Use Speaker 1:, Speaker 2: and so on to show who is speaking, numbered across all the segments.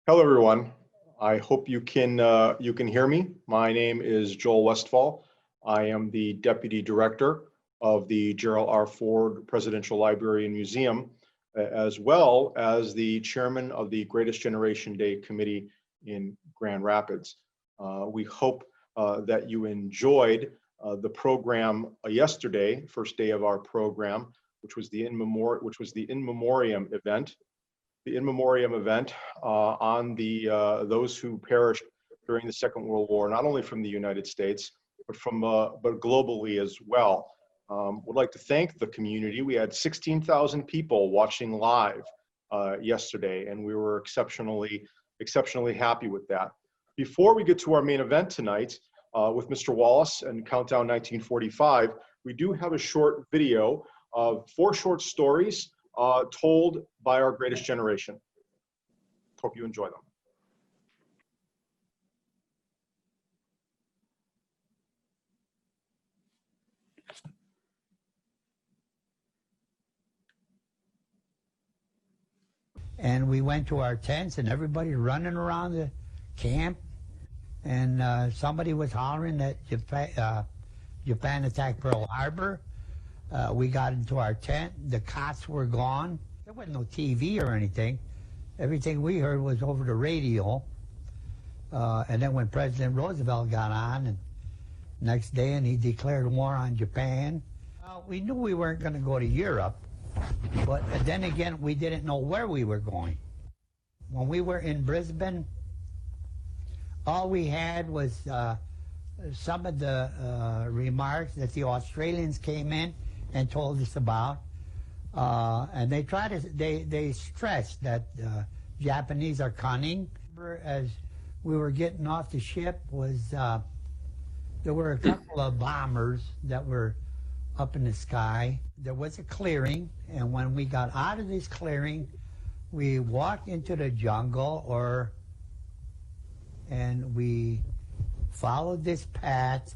Speaker 1: Hello, everyone. I hope you can hear me. My name is Joel Westfall. I am the Deputy Director of the Gerald R. Ford Presidential Library and Museum, as well as the Chairman of the Greatest Generation Day Committee in Grand Rapids. We hope that you enjoyed the program yesterday, first day of our program, which was the In Memoriam event. The In Memoriam event on those who perished during the Second World War, not only from the United States, but globally as well. Would like to thank the community. We had 16,000 people watching live yesterday, and we were exceptionally happy with that. Before we get to our main event tonight with Mr. Wallace and Countdown 1945, we do have a short video of 4 short stories told by our greatest generation. Hope you enjoy them.
Speaker 2: And we went to our tents and everybody running around the camp, and somebody was hollering that Japan attacked Pearl Harbor. We got into our tent. The cots were gone. There wasn't no TV or anything. Everything we heard was over the radio. And then when President Roosevelt got on, and next day, and he declared war on Japan, we knew we weren't going to go to Europe. But then again, we didn't know where we were going. When we were in Brisbane, all we had was some of the remarks that the Australians came in and told us about, and they stressed that Japanese are cunning. As we were getting off the ship, there were a couple of bombers that were up in the sky. There was a clearing, and when we got out of this clearing, we walked into the jungle, and we followed this path,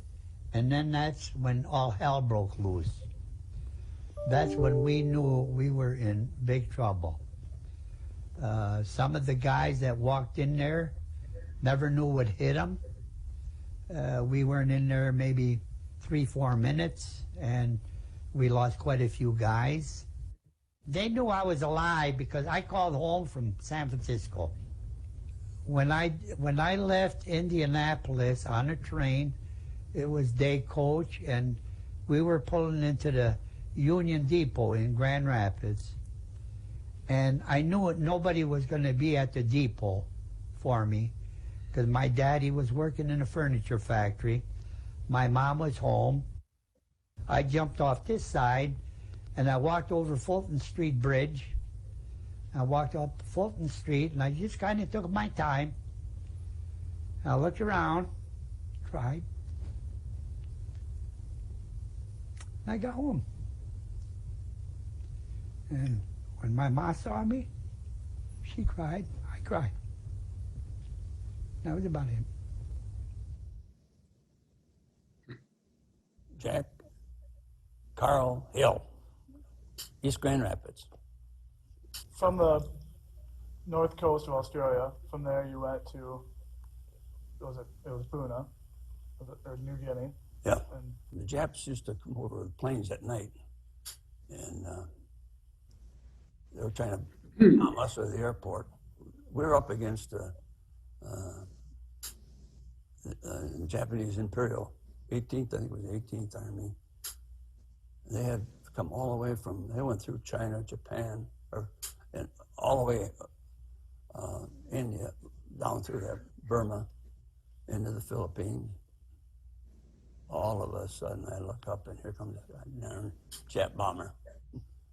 Speaker 2: and then that's when all hell broke loose. That's when we knew we were in big trouble. Some of the guys that walked in there never knew what hit them. We weren't in there maybe 3-4 minutes, and we lost quite a few guys. They knew I was alive because I called home from San Francisco. When I left Indianapolis on a train, it was day coach, and we were pulling into the Union Depot in Grand Rapids. And I knew nobody was going to be at the depot for me because my daddy was working in a furniture factory. My mom was home. I jumped off this side, and I walked over Fulton Street Bridge. I walked up Fulton Street, and I just kind of took my time. I looked around, cried. I got home. And when my ma saw me, she cried, I cried. That was about it.
Speaker 3: Jack Carl Hill, East Grand Rapids.
Speaker 4: From the north coast of Australia, from there you went to, it was Buna, or New Guinea.
Speaker 3: Yeah, and the Japs used to come over with planes at night, and they were trying to bomb us at the airport. We were up against the Japanese Imperial 18th, I think it was the 18th Army. They had come all the way they went through China, Japan, and all the way India, down through there, Burma, into the Philippines. All of a sudden, I look up, and here comes a jet bomber,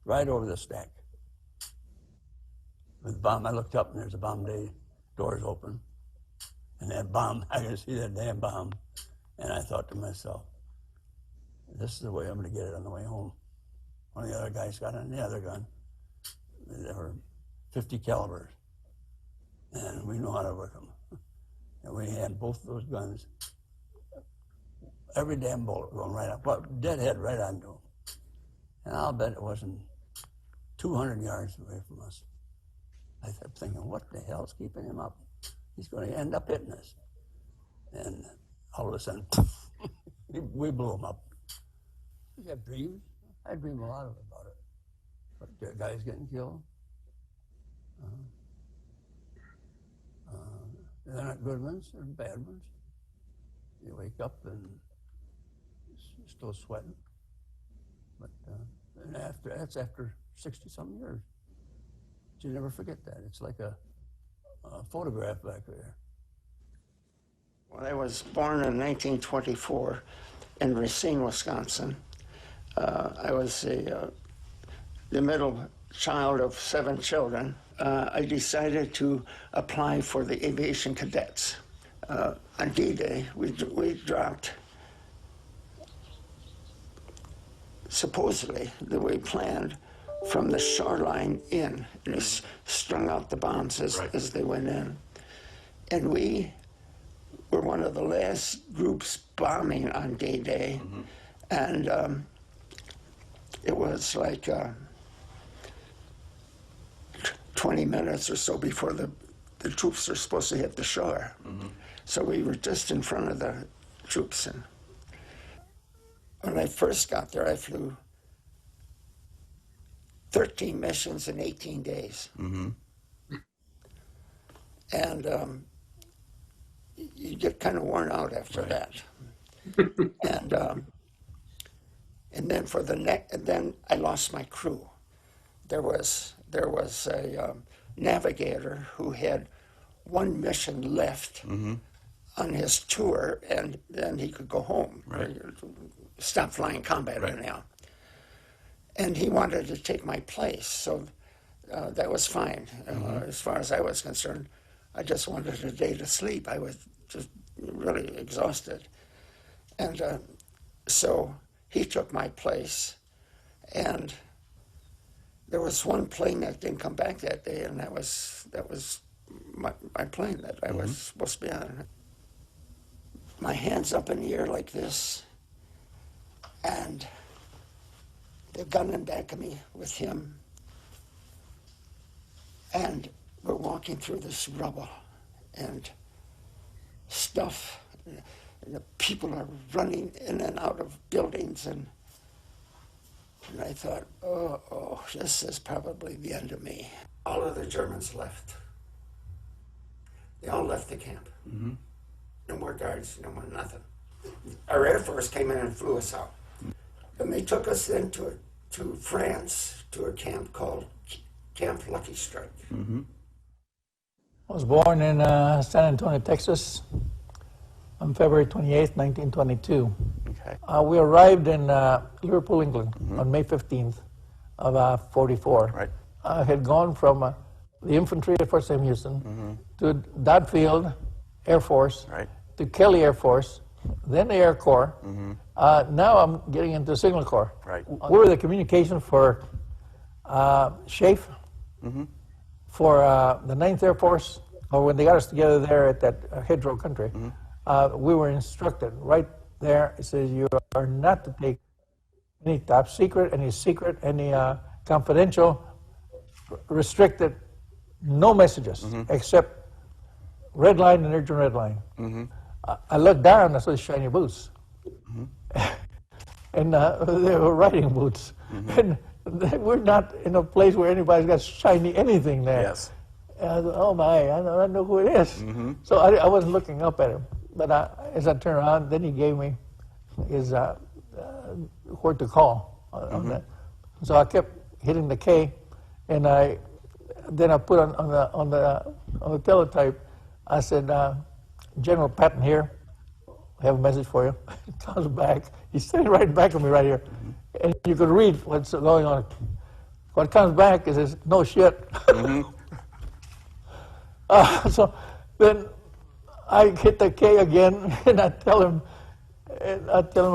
Speaker 3: right over the stack. With the bomb, I looked up, and there's a bomb bay, doors open, and that bomb, I could see that damn bomb, and I thought to myself, this is the way I'm going to get it on the way home. One of the other guys got on the other gun. They were 50 calibers, and we know how to work them. And we had both of those guns, every damn bullet going right up, deadhead right onto them. And I'll bet it wasn't 200 yards away from us. I kept thinking, what the hell's keeping him up? he's going to end up hitting us. And all of a sudden, we blew him up. You have dreams? I dream a lot about it. But the guys getting killed. They're not good ones, they're bad ones. You wake up and you're still sweating. But and that's after 60-some years. But you never forget that. It's like a photograph back there.
Speaker 5: Well, I was born in 1924 in Racine, Wisconsin. I was the middle child of 7 children. I decided to apply for the aviation cadets. On D-Day, we dropped, supposedly, the way planned, from the shoreline in. And they strung out the bombs as they went in. And we were one of the last groups bombing on D-Day. And it was like 20 minutes or so before the troops were supposed to hit the shore. So we were just in front of the troops. And when I first got there, I flew 13 missions in 18 days. And you get kind of worn out after that. And then for the and then I lost my crew. There was a navigator who had 1 mission left on his tour, and then he could go home. Stop flying combat right now. And he wanted to take my place, so that was fine. As far as I was concerned, I just wanted a day to sleep. I was just really exhausted. And so he took my place, and there was 1 plane that didn't come back that day, and that was my plane that I was supposed to be on. My hands up in the air like this, and the gun in back of me with him, and we're walking through this rubble and stuff, and the people are running in and out of buildings, and I thought, oh, this is probably the end of me. All of the Germans left. They all left the camp. No more guards, no more nothing. Our Air Force came in and flew us out. And they took us then to France, to a camp called Camp Lucky Strike.
Speaker 6: I was born in San Antonio, Texas on February 28th, 1922.
Speaker 7: Okay.
Speaker 6: We arrived in Liverpool, England on May 15th of 44.
Speaker 7: Right.
Speaker 6: I had gone from the infantry at Fort Sam Houston to Dodfield Air Force, to Kelly Air Force, then the Air Corps. Now I'm getting into the Signal Corps.
Speaker 7: Right.
Speaker 6: We were the communication for SHAFE, for the 9th Air Force, or when they got us together there at that Hedgerow country, we were instructed right there. It says you are not to take any top secret, any confidential, restricted, no messages except red line and urgent red line. I looked down, I saw shiny boots. And they were riding boots. And we're not in a place where anybody's got shiny anything there.
Speaker 7: Yes.
Speaker 6: And I thought, oh my, I know who it is. So I wasn't looking up at him. But as I turned around, then he gave me his where to call on that. So I kept hitting the K, and then I put on the teletype. I said, General Patton here. I have a message for you. He comes back. He's sitting right back of me right here, and you could read what's going on. What comes back is this, no shit. So then I hit the K again, and I tell him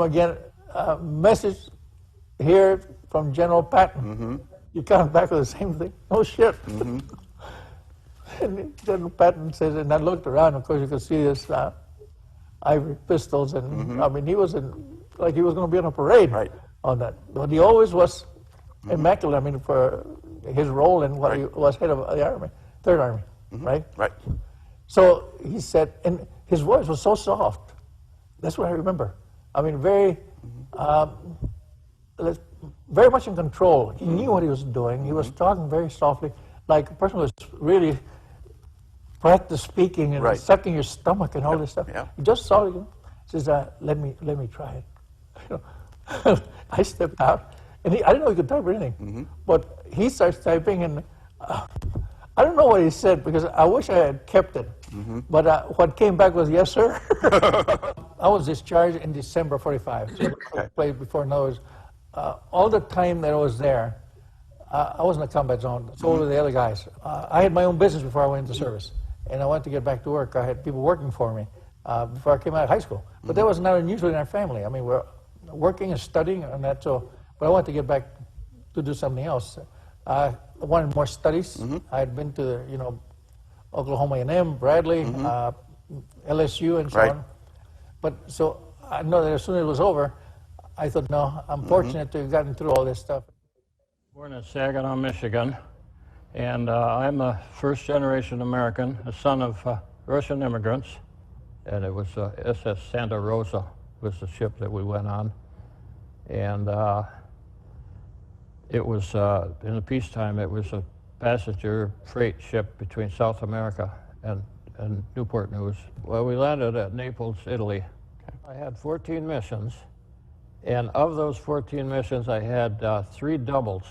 Speaker 6: again, message here from General Patton. He comes back with the same thing, no shit. And General Patton says, and I looked around, of course you could see this ivory pistols, and I mean, he was like he was going to be on a parade on that. But he always was immaculate, I mean, for his role in what he was head of the Army, Third Army, right? So he said, and his voice was so soft. That's what I remember. I mean, very much in control. He knew what he was doing. He was talking very softly, like a person was really practice speaking and sucking your stomach and all this stuff.
Speaker 7: Yeah.
Speaker 6: He just softly says, "Let me try it." You know, I stepped out, and I didn't know he could type or anything, but he starts typing, and I don't know what he said because I wish I had kept it. But what came back was, "Yes, sir." I was discharged in December '45. So I played before. In other words, all the time that I was there, I was in the combat zone. So were the other guys. I had my own business before I went into service, and I wanted to get back to work. I had people working for me before I came out of high school. But that was not unusual in our family. I mean, we're working and studying and that. So, but I wanted to get back to do something else. I wanted more studies. I had been to Oklahoma A&M, Bradley, LSU, and so on. But so I know that as soon as it was over, I thought, no, I'm fortunate to have gotten through all this stuff.
Speaker 8: Born in Saginaw, Michigan, and I'm a first-generation American, a son of Russian immigrants, and it was SS Santa Rosa was the ship that we went on, and it was, in the peacetime, it was a passenger freight ship between South America and Newport News. Well, we landed at Naples, Italy. I had 14 missions, and of those 14 missions, I had 3 doubles.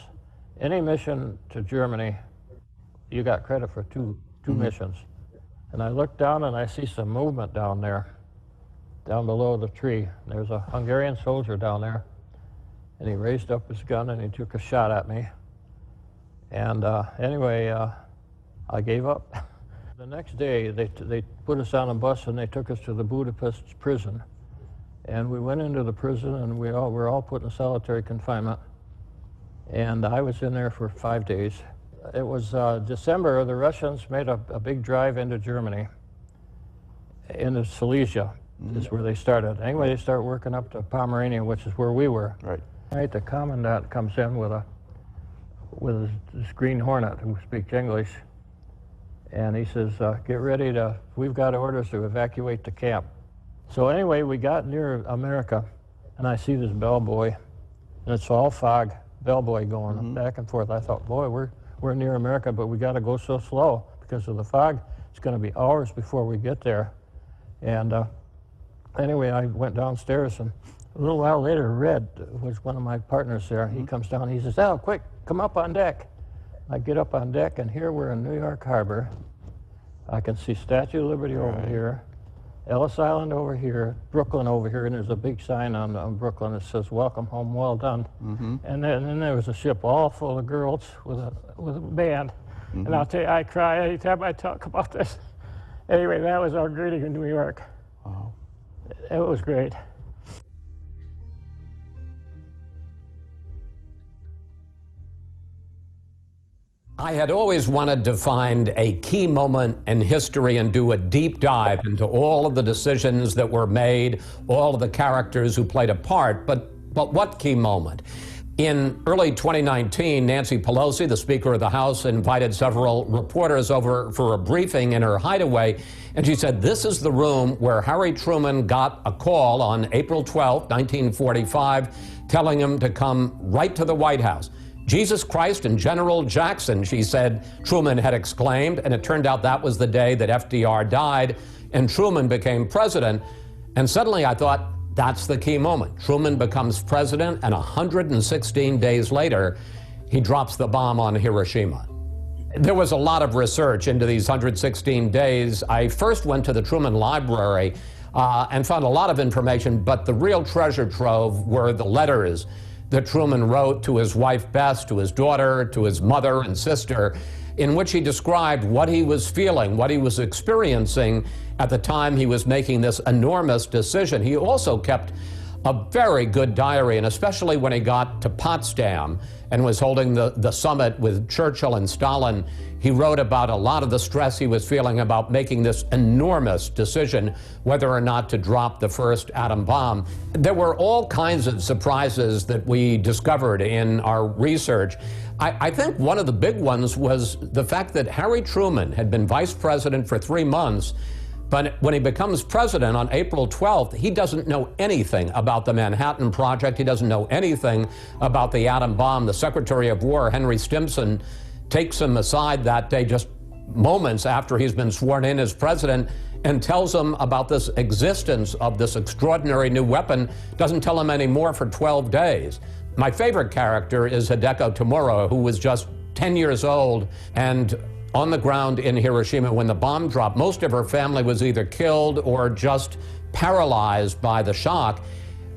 Speaker 8: Any mission to Germany, you got credit for two missions. And I looked down and I see some movement down there, down below the tree. There's a Hungarian soldier down there, and he raised up his gun and he took a shot at me. And anyway, I gave up. The next day, they put us on a bus and they took us to the Budapest prison. And we went into the prison and we were all put in solitary confinement. And I was in there for 5 days. It was December. The Russians made a big drive into Germany, into Silesia, is where they started. Anyway, they start working up to Pomerania, which is where we were. Right. The commandant comes in with this Green Hornet who speaks English, and he says, "Get ready we've got orders to evacuate the camp." So anyway, we got near America, and I see this bellboy, and it's all fog. Bellboy going back and forth. I thought, boy, we're near America, but we got to go so slow because of the fog. It's going to be hours before we get there. And anyway, I went downstairs, and a little while later, Red was one of my partners there. He comes down, he says, "Al, quick, come up on deck." I get up on deck, and here we're in New York Harbor. I can see Statue of Liberty over here, Ellis Island over here, Brooklyn over here, and there's a big sign on Brooklyn that says, "Welcome home, well done." And then there was a ship all full of girls with a band. And I'll tell you, I cry anytime I talk about this. Anyway, that was our greeting in New York. Wow. It was great.
Speaker 9: I had always wanted to find a key moment in history and do a deep dive into all of the decisions that were made, all of the characters who played a part, but what key moment? In early 2019, Nancy Pelosi, the Speaker of the House, invited several reporters over for a briefing in her hideaway, and she said, "This is the room where Harry Truman got a call on April 12, 1945, telling him to come right to the White House." "Jesus Christ and General Jackson," she said, Truman had exclaimed, and it turned out that was the day that FDR died and Truman became president. And suddenly I thought, that's the key moment. Truman becomes president, and 116 days later, he drops the bomb on Hiroshima. There was a lot of research into these 116 days. I first went to the Truman Library and found a lot of information, but the real treasure trove were the letters that Truman wrote to his wife Bess, to his daughter, to his mother and sister, in which he described what he was feeling, what he was experiencing at the time he was making this enormous decision. He also kept a very good diary, and especially when he got to Potsdam and was holding the summit with Churchill and Stalin, he wrote about a lot of the stress he was feeling about making this enormous decision whether or not to drop the first atom bomb. There were all kinds of surprises that we discovered in our research. I think one of the big ones was the fact that Harry Truman had been vice president for 3 months, but when he becomes president on April 12th, he doesn't know anything about the Manhattan Project. He doesn't know anything about the atom bomb. The Secretary of War, Henry Stimson, takes him aside that day just moments after he's been sworn in as president and tells him about this existence of this extraordinary new weapon, doesn't tell him any more for 12 days. My favorite character is Hideko Tomura, who was just 10 years old and on the ground in Hiroshima when the bomb dropped. Most of her family was either killed or just paralyzed by the shock.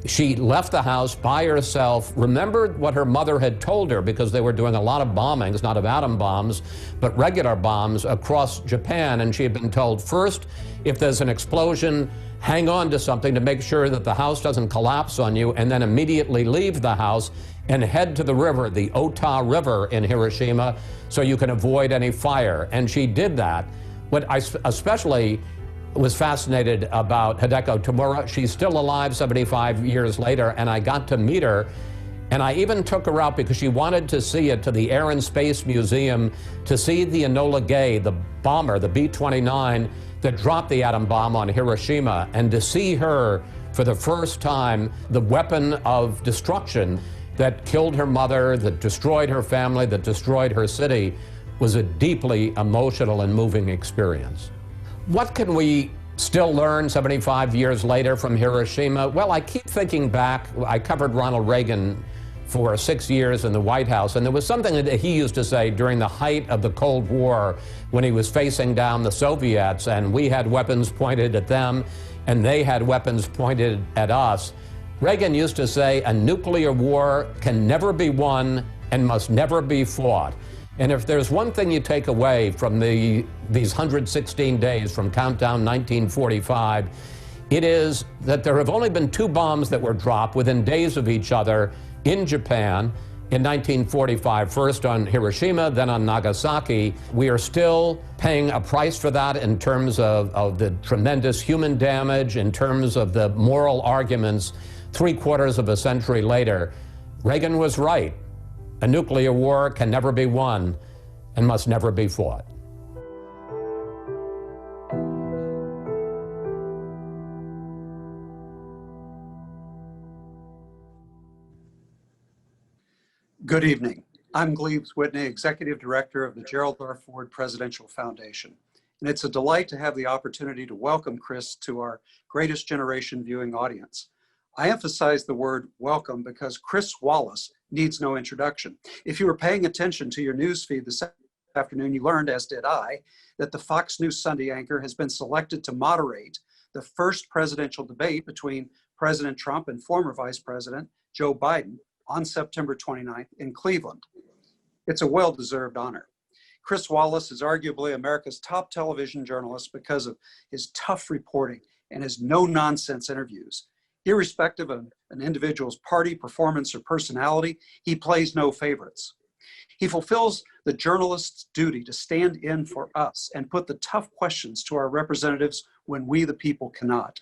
Speaker 9: She left the house by herself, remembered what her mother had told her, because they were doing a lot of bombings, not of atom bombs, but regular bombs across Japan. And she had been told, first, if there's an explosion, hang on to something to make sure that the house doesn't collapse on you, and then immediately leave the house and head to the river, the Ota River in Hiroshima, so you can avoid any fire. And she did that. What I especially was fascinated about Hideko Tomura, she's still alive 75 years later, and I got to meet her. And I even took her out because she wanted to see it, to the Air and Space Museum, to see the Enola Gay, the bomber, the B-29, that dropped the atom bomb on Hiroshima, and to see her for the first time, the weapon of destruction that killed her mother, that destroyed her family, that destroyed her city, was a deeply emotional and moving experience. What can we still learn 75 years later from Hiroshima? Well, I keep thinking back. I covered Ronald Reagan for 6 years in the White House, and there was something that he used to say during the height of the Cold War when he was facing down the Soviets, and we had weapons pointed at them, and they had weapons pointed at us. Reagan used to say, a nuclear war can never be won and must never be fought. And if there's one thing you take away from these 116 days from Countdown 1945, it is that there have only been 2 bombs that were dropped within days of each other in Japan in 1945, first on Hiroshima, then on Nagasaki. We are still paying a price for that in terms of the tremendous human damage, in terms of the moral arguments 3/4 of a century later. Reagan was right. A nuclear war can never be won and must never be fought.
Speaker 7: Good evening. I'm Gleaves Whitney, Executive Director of the Gerald R. Ford Presidential Foundation. And it's a delight to have the opportunity to welcome Chris to our Greatest Generation viewing audience. I emphasize the word welcome because Chris Wallace needs no introduction. If you were paying attention to your news feed this afternoon, you learned, as did I, that the Fox News Sunday anchor has been selected to moderate the first presidential debate between President Trump and former Vice President Joe Biden on September 29th in Cleveland. It's a well-deserved honor. Chris Wallace is arguably America's top television journalist because of his tough reporting and his no-nonsense interviews. Irrespective of an individual's party, performance, or personality, he plays no favorites. He fulfills the journalist's duty to stand in for us and put the tough questions to our representatives when we, the people, cannot.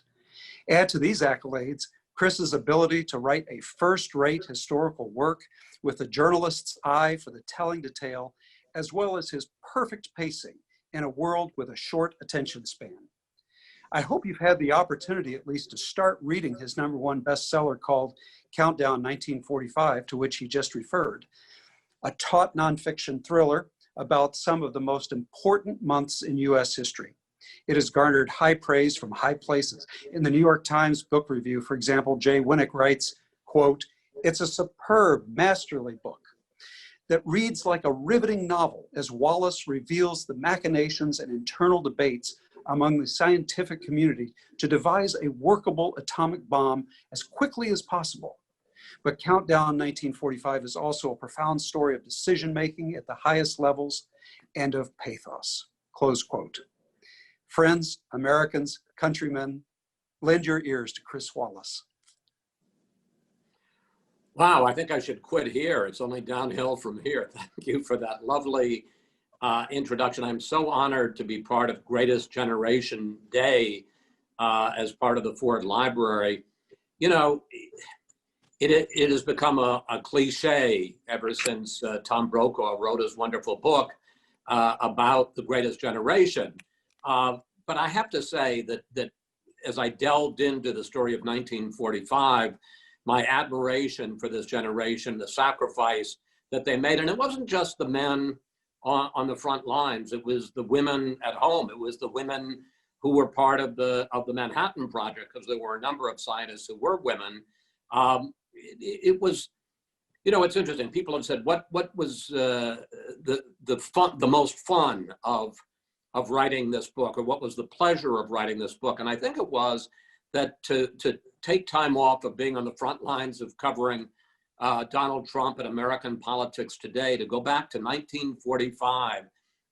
Speaker 7: Add to these accolades Chris's ability to write a first-rate historical work with a journalist's eye for the telling detail, as well as his perfect pacing in a world with a short attention span. I hope you've had the opportunity at least to start reading his #1 bestseller called Countdown 1945, to which he just referred, a taut nonfiction thriller about some of the most important months in U.S. history. It has garnered high praise from high places. In the New York Times book review, for example, Jay Winnick writes, quote, "It's a superb, masterly book that reads like a riveting novel as Wallace reveals the machinations and internal debates among the scientific community to devise a workable atomic bomb as quickly as possible. But Countdown 1945 is also a profound story of decision-making at the highest levels and of pathos," close quote. Friends, Americans, countrymen, lend your ears to Chris Wallace.
Speaker 9: Wow, I think I should quit here. It's only downhill from here. Thank you for that lovely introduction. I'm so honored to be part of Greatest Generation Day as part of the Ford Library. You know, it has become a cliche ever since Tom Brokaw wrote his wonderful book about the Greatest Generation. But I have to say that as I delved into the story of 1945, my admiration for this generation, the sacrifice that they made, and it wasn't just the men on the front lines, it was the women at home, it was the women who were part of the Manhattan Project, because there were a number of scientists who were women. It was, you know, it's interesting. People have said, what was the most fun of writing this book, or what was the pleasure of writing this book? And I think it was that to take time off of being on the front lines of covering Donald Trump and American politics today, to go back to 1945,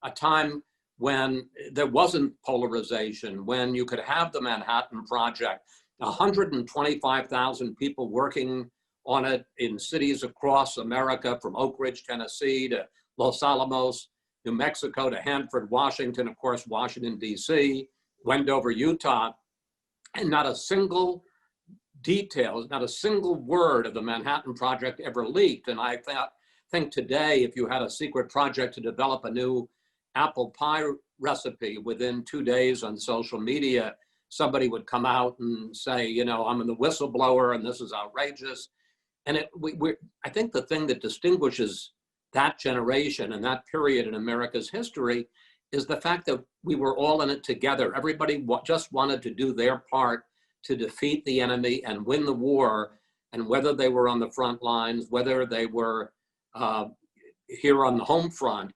Speaker 9: a time when there wasn't polarization, when you could have the Manhattan Project, 125,000 people working on it in cities across America, from Oak Ridge, Tennessee, to Los Alamos, New Mexico, to Hanford, Washington, of course, Washington, D.C., Wendover, Utah, and not a single detail, not a single word of the Manhattan Project ever leaked. And I think today, if you had a secret project to develop a new apple pie recipe, within 2 days on social media, somebody would come out and say, you know, I'm the whistleblower and this is outrageous. And I think the thing that distinguishes that generation and that period in America's history is the fact that we were all in it together. Everybody just wanted to do their part to defeat the enemy and win the war. And whether they were on the front lines, whether they were here on the home front,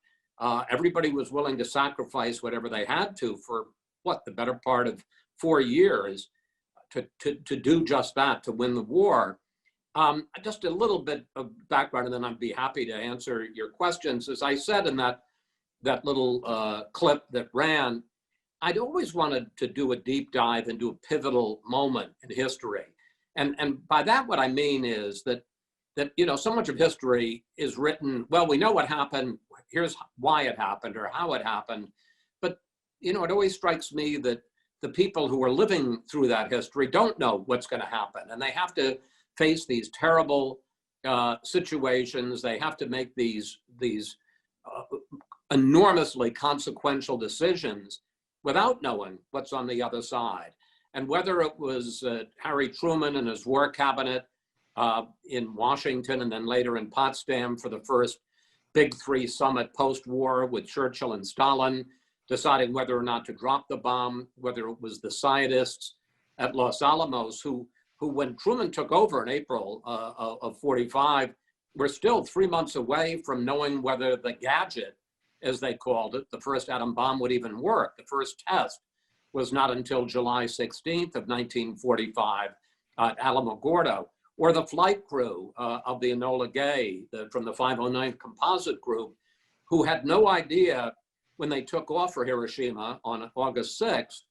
Speaker 9: everybody was willing to sacrifice whatever they had to for the better part of 4 years to do just that, to win the war. Just a little bit of background, and then I'd be happy to answer your questions. As I said in that little clip that ran, I'd always wanted to do a deep dive into a pivotal moment in history. And by that, what I mean is that you know, so much of history is written, well, we know what happened, here's why it happened or how it happened. But, you know, it always strikes me that the people who are living through that history don't know what's going to happen. And they have to face these terrible situations. They have to make these enormously consequential decisions without knowing what's on the other side. And whether it was Harry Truman and his war cabinet in Washington, and then later in Potsdam for the first Big Three summit post-war with Churchill and Stalin, deciding whether or not to drop the bomb, whether it was the scientists at Los Alamos who when Truman took over in April of 45, were still 3 months away from knowing whether the gadget, as they called it, the first atom bomb, would even work. The first test was not until July 16th of 1945 at Alamogordo. Or the flight crew of the Enola Gay from the 509th Composite Group, who had no idea when they took off for Hiroshima on August 6th,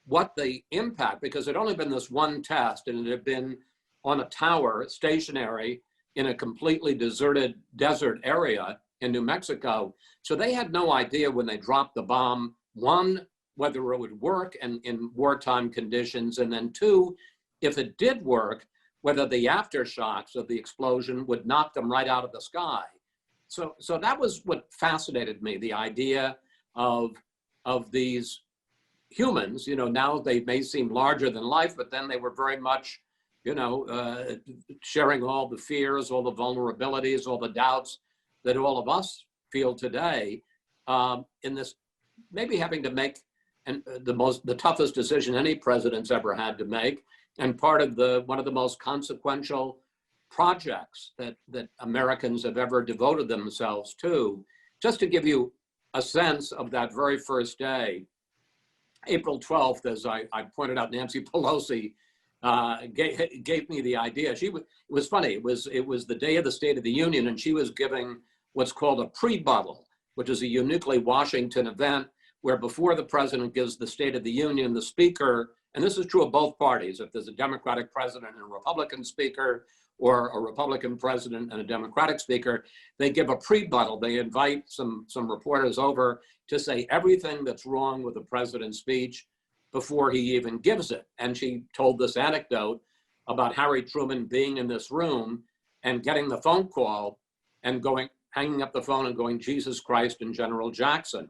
Speaker 9: what the impact, because it had only been this one test and it had been on a tower, stationary, in a completely deserted desert area in New Mexico. So they had no idea when they dropped the bomb, one, whether it would work and in wartime conditions, and then two, if it did work, whether the aftershocks of the explosion would knock them right out of the sky. So that was what fascinated me, the idea of these humans. You know, now they may seem larger than life, but then they were very much, you know, sharing all the fears, all the vulnerabilities, all the doubts that all of us feel today, in this, maybe having to make the toughest decision any president's ever had to make, and part of one of the most consequential projects that Americans have ever devoted themselves to. Just to give you a sense of that very first day, April 12th, as I pointed out, Nancy Pelosi gave me the idea. It was funny. It was the day of the State of the Union, and she was giving what's called a pre-buttal, which is a uniquely Washington event where before the president gives the State of the Union, the speaker, and this is true of both parties, if there's a Democratic president and a Republican speaker, or a Republican president and a Democratic speaker, they give a prebuttal. They invite some reporters over to say everything that's wrong with the president's speech before he even gives it. And she told this anecdote about Harry Truman being in this room and getting the phone call and hanging up the phone and going, Jesus Christ and General Jackson.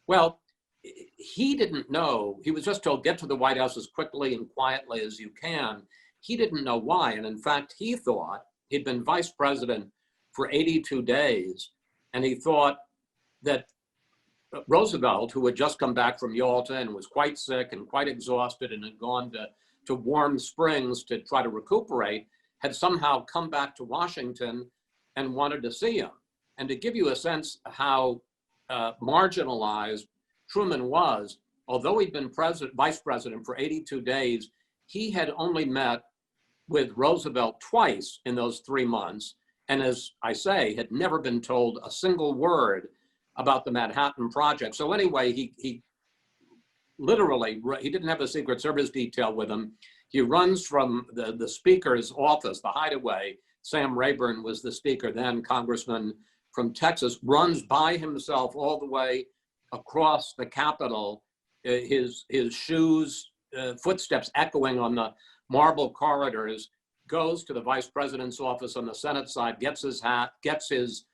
Speaker 9: Well, he didn't know. He was just told, get to the White House as quickly and quietly as you can. He didn't know why. And in fact, he thought he'd been vice president for 82 days. And he thought that Roosevelt, who had just come back from Yalta and was quite sick and quite exhausted and had gone to Warm Springs to try to recuperate, had somehow come back to Washington and wanted to see him. And to give you a sense how marginalized Truman was, although he'd been vice president for 82 days, he had only met with Roosevelt twice in those 3 months. And as I say, had never been told a single word about the Manhattan Project. So anyway, he literally, he didn't have a Secret Service detail with him. He runs from the speaker's office, the hideaway. Sam Rayburn was the speaker then, congressman from Texas, runs by himself all the way across the Capitol, his shoes, footsteps echoing on the marble corridors, goes to the vice president's office on the Senate side, gets his hat, gets his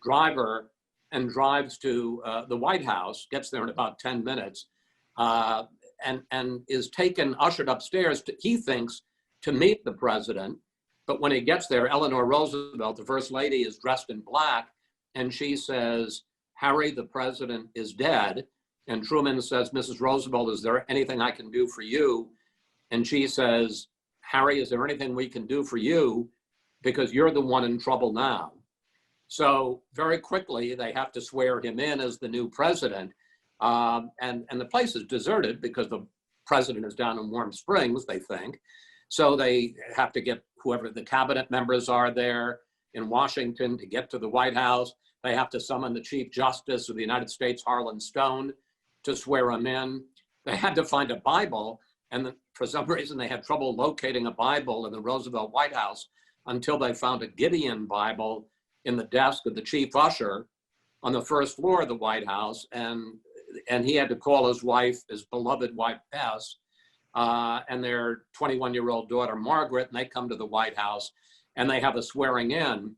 Speaker 9: driver, and drives to the White House, gets there in about 10 minutes, and is ushered upstairs, he thinks, to meet the president. But when he gets there, Eleanor Roosevelt, the first lady, is dressed in black, and she says, Harry, the president is dead. And Truman says, Mrs. Roosevelt, is there anything I can do for you? And she says, Harry, is there anything we can do for you? Because you're the one in trouble now. So very quickly, they have to swear him in as the new president. And the place is deserted because the president is down in Warm Springs, they think. So they have to get whoever the cabinet members are there in Washington to get to the White House. They have to summon the Chief Justice of the United States, Harlan Stone, to swear him in. They had to find a Bible, and for some reason they had trouble locating a Bible in the Roosevelt White House until they found a Gideon Bible in the desk of the chief usher on the first floor of the White House, and he had to call his wife, his beloved wife, Bess, and their 21-year-old daughter, Margaret, and they come to the White House, and they have a swearing in.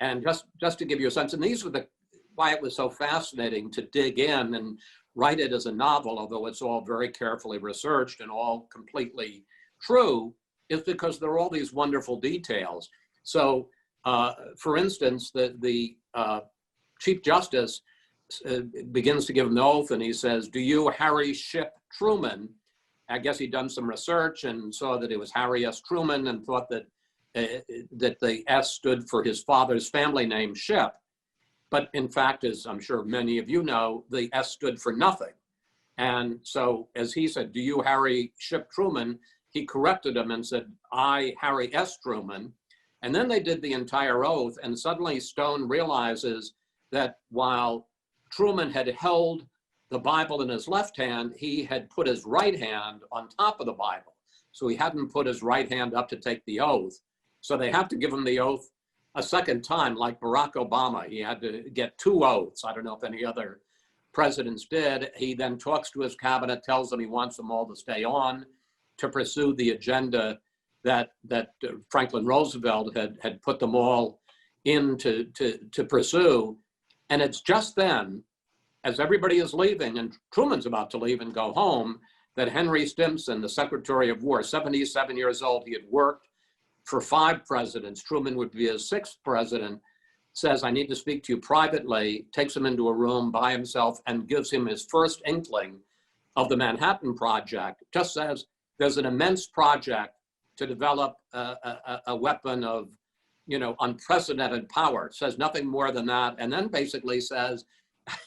Speaker 9: And just to give you a sense, and these were why it was so fascinating to dig in and write it as a novel, although it's all very carefully researched and all completely true, is because there are all these wonderful details. So, for instance, the Chief Justice begins to give him the oath, and he says, do you, Harry, ship Truman? I guess he'd done some research and saw that it was Harry S. Truman and thought that the S stood for his father's family name, Ship. But in fact, as I'm sure many of you know, the S stood for nothing. And so as he said, do you, Harry, ship Truman? He corrected him and said, I, Harry S. Truman. And then they did the entire oath, and suddenly Stone realizes that while Truman had held the Bible in his left hand, he had put his right hand on top of the Bible. So he hadn't put his right hand up to take the oath. So they have to give him the oath a second time, like Barack Obama. He had to get 2 oaths. I don't know if any other presidents did. He then talks to his cabinet, tells them he wants them all to stay on to pursue the agenda that Franklin Roosevelt had put them all in to pursue. And it's just then, as everybody is leaving, and Truman's about to leave and go home, that Henry Stimson, the Secretary of War, 77 years old, he had worked for 5 presidents. Truman would be his 6th president, says, I need to speak to you privately, takes him into a room by himself and gives him his first inkling of the Manhattan Project. Just says there's an immense project to develop a weapon of, unprecedented power. Says nothing more than that. And then basically says,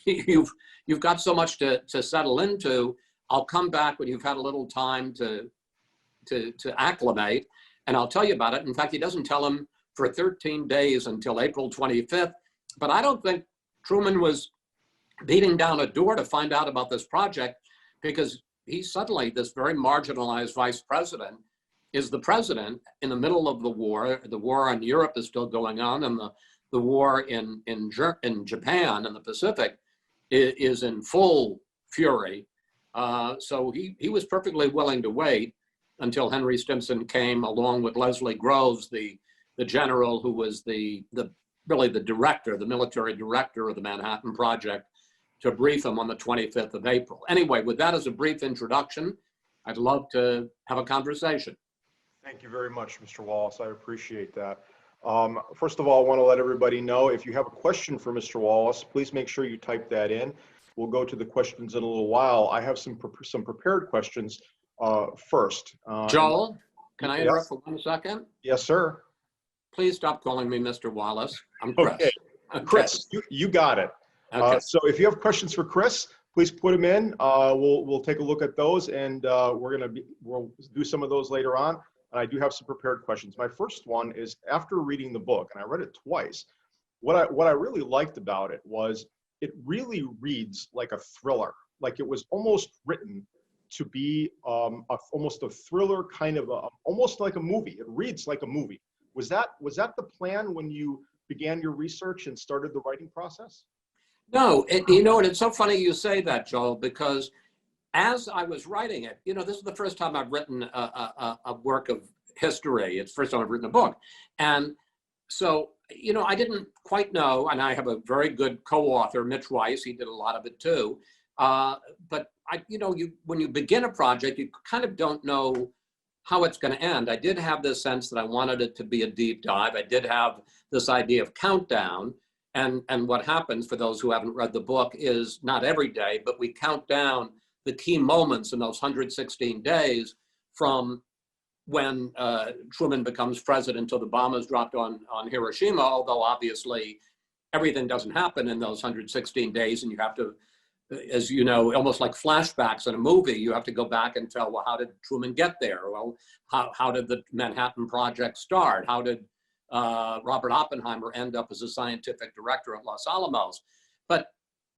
Speaker 9: you've got so much to settle into. I'll come back when you've had a little time to acclimate, and I'll tell you about it. In fact, he doesn't tell him for 13 days until April 25th. But I don't think Truman was beating down a door to find out about this project, because he's suddenly this very marginalized vice president is the president in the middle of the war. The war in Europe is still going on, and the war in Japan and the Pacific is in full fury. So he was perfectly willing to wait until Henry Stimson came along with Leslie Groves, the general who was really the director, the military director of the Manhattan Project, to brief him on the 25th of April. Anyway, with that as a brief introduction, I'd love to have a conversation.
Speaker 1: Thank you very much, Mr. Wallace. I appreciate that. First of all, I want to let everybody know, if you have a question for Mr. Wallace, please make sure you type that in. We'll go to the questions in a little while. I have some prepared questions first.
Speaker 9: Joel, can I interrupt
Speaker 1: Yes.
Speaker 9: for 1 second?
Speaker 1: Yes, sir.
Speaker 9: Please stop calling me Mr. Wallace. I'm Chris.
Speaker 1: Okay. Chris, you got it.
Speaker 9: Okay.
Speaker 1: So if you have questions for Chris, please put them in. We'll take a look at those, and we'll do some of those later on. And I do have some prepared questions. My first one is, after reading the book, and I read it twice, what I really liked about it was it really reads like a thriller. Like it was almost written to be almost a thriller, kind of almost like a movie. It reads like a movie. Was that the plan when you began your research and started the writing process?
Speaker 9: No, and it's so funny you say that, Joel, because as I was writing it, this is the first time I've written a work of history. It's the first time I've written a book. And so, I didn't quite know, and I have a very good co-author, Mitch Weiss. He did a lot of it too. But when you begin a project, you kind of don't know how it's going to end. I did have this sense that I wanted it to be a deep dive. I did have this idea of countdown. And what happens, for those who haven't read the book, is not every day, but we count down the key moments in those 116 days from when Truman becomes president till the bomb is dropped on Hiroshima, although obviously everything doesn't happen in those 116 days, and you have to, as you know, almost like flashbacks in a movie, you have to go back and tell, well, how did Truman get there? Well, how did the Manhattan Project start? How did Robert Oppenheimer end up as a scientific director at Los Alamos? But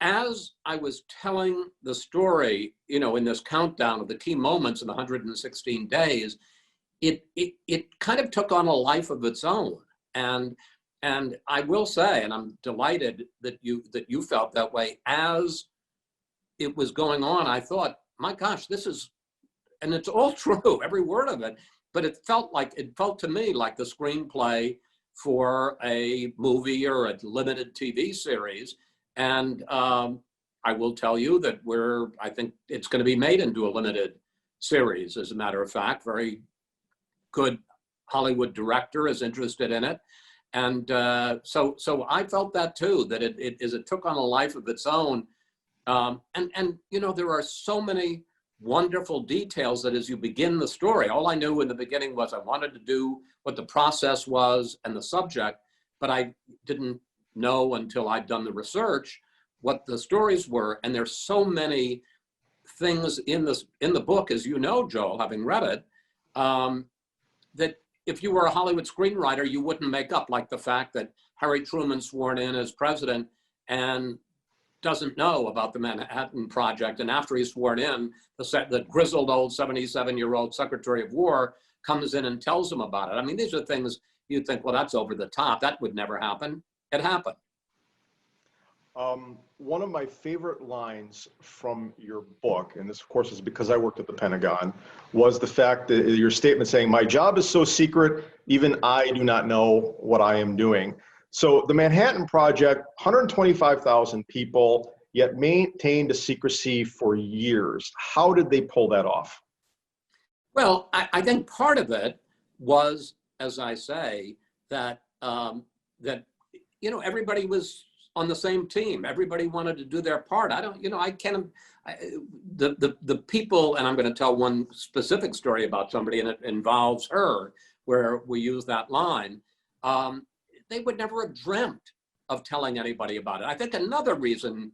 Speaker 9: as I was telling the story, in this countdown of the key moments in the 116 days, it kind of took on a life of its own. And I will say, and I'm delighted that you felt that way, as it was going on, I thought, my gosh, this is, and it's all true, every word of it, but it felt to me like the screenplay for a movie or a limited TV series. And I will tell you that I think it's going to be made into a limited series, as a matter of fact. Very good Hollywood director is interested in it. And so I felt that too, that it took on a life of its own. And there are so many wonderful details that as you begin the story, all I knew in the beginning was I wanted to do what the process was and the subject, but I didn't know until I'd done the research what the stories were. And there's so many things in the book, as you know, Joel, having read it, that if you were a Hollywood screenwriter, you wouldn't make up, like the fact that Harry Truman sworn in as president and doesn't know about the Manhattan Project. And after he's sworn in, the grizzled old 77-year-old Secretary of War comes in and tells him about it. I mean, these are things you'd think, well, that's over the top. That would never happen. It happened.
Speaker 1: One of my favorite lines from your book, and this of course is because I worked at the Pentagon, was the fact that your statement saying, my job is so secret, even I do not know what I am doing. So the Manhattan Project, 125,000 people, yet maintained a secrecy for years. How did they pull that off?
Speaker 9: Well, I think part of it was, as I say, that everybody was on the same team. Everybody wanted to do their part. The people, and I'm going to tell one specific story about somebody, and it involves her, where we use that line. They would never have dreamt of telling anybody about it. I think another reason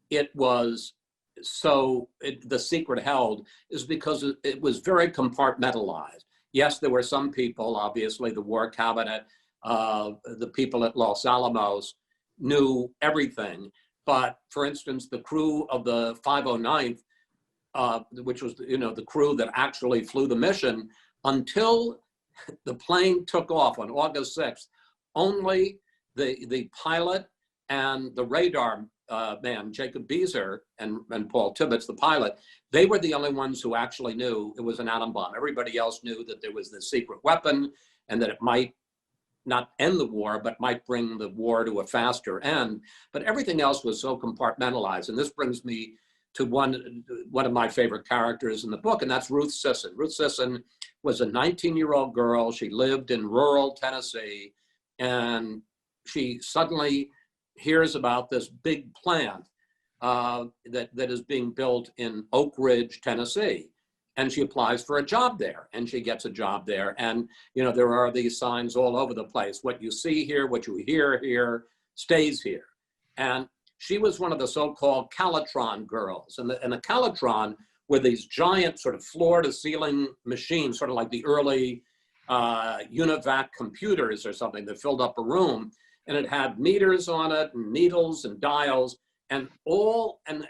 Speaker 9: it was the secret held is because it was very compartmentalized. Yes, there were some people, obviously the War Cabinet, the people at Los Alamos knew everything. But for instance, the crew of the 509th, which was the crew that actually flew the mission, until the plane took off on August 6th, only the pilot and the radar man, Jacob Beezer, and Paul Tibbets, the pilot, they were the only ones who actually knew it was an atom bomb. Everybody else knew that there was this secret weapon and that it might not end the war, but might bring the war to a faster end. But everything else was so compartmentalized. And this brings me to one of my favorite characters in the book, and that's Ruth Sisson. Ruth Sisson was a 19-year-old girl. She lived in rural Tennessee, and she suddenly hears about this big plant that is being built in Oak Ridge, Tennessee. And she applies for a job there, and she gets a job there. And, you know, there are these signs all over the place. What you see here, what you hear here, stays here. And she was one of the so-called Calitron girls. And the Calitron were these giant sort of floor-to-ceiling machines, sort of like the early UNIVAC computers or something that filled up a room. And it had meters on it, and needles and dials, and all, and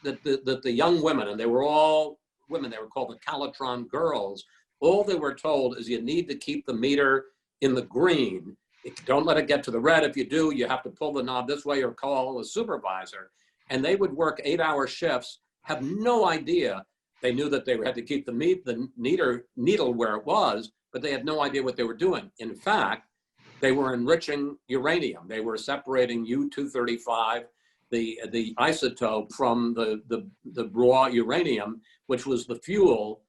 Speaker 9: the young women, and they were all women, they were called the Calitron girls. All they were told is you need to keep the meter in the green. Don't let it get to the red. If you do, you have to pull the knob this way or call a supervisor. And they would work 8-hour shifts, have no idea. They knew that they had to keep the needle where it was, but they had no idea what they were doing. In fact, they were enriching uranium. They were separating U-235, the isotope, from the raw uranium, which was the fuel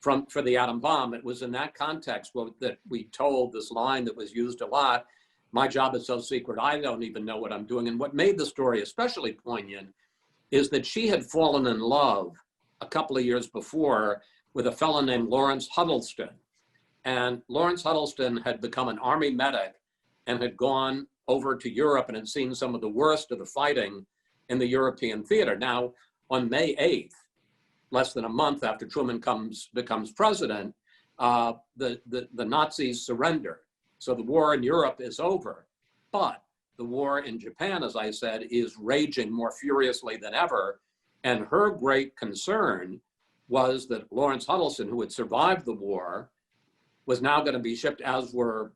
Speaker 9: for the atom bomb. It was in that context that we told this line that was used a lot: my job is so secret, I don't even know what I'm doing. And what made the story especially poignant is that she had fallen in love a couple of years before with a fellow named Lawrence Huddleston. And Lawrence Huddleston had become an Army medic and had gone over to Europe and had seen some of the worst of the fighting in the European theater. Now, on May 8th, less than a month after Truman becomes president, the Nazis surrender. So the war in Europe is over. But the war in Japan, as I said, is raging more furiously than ever. And her great concern was that Lawrence Huddleston, who had survived the war, was now going to be shipped, as were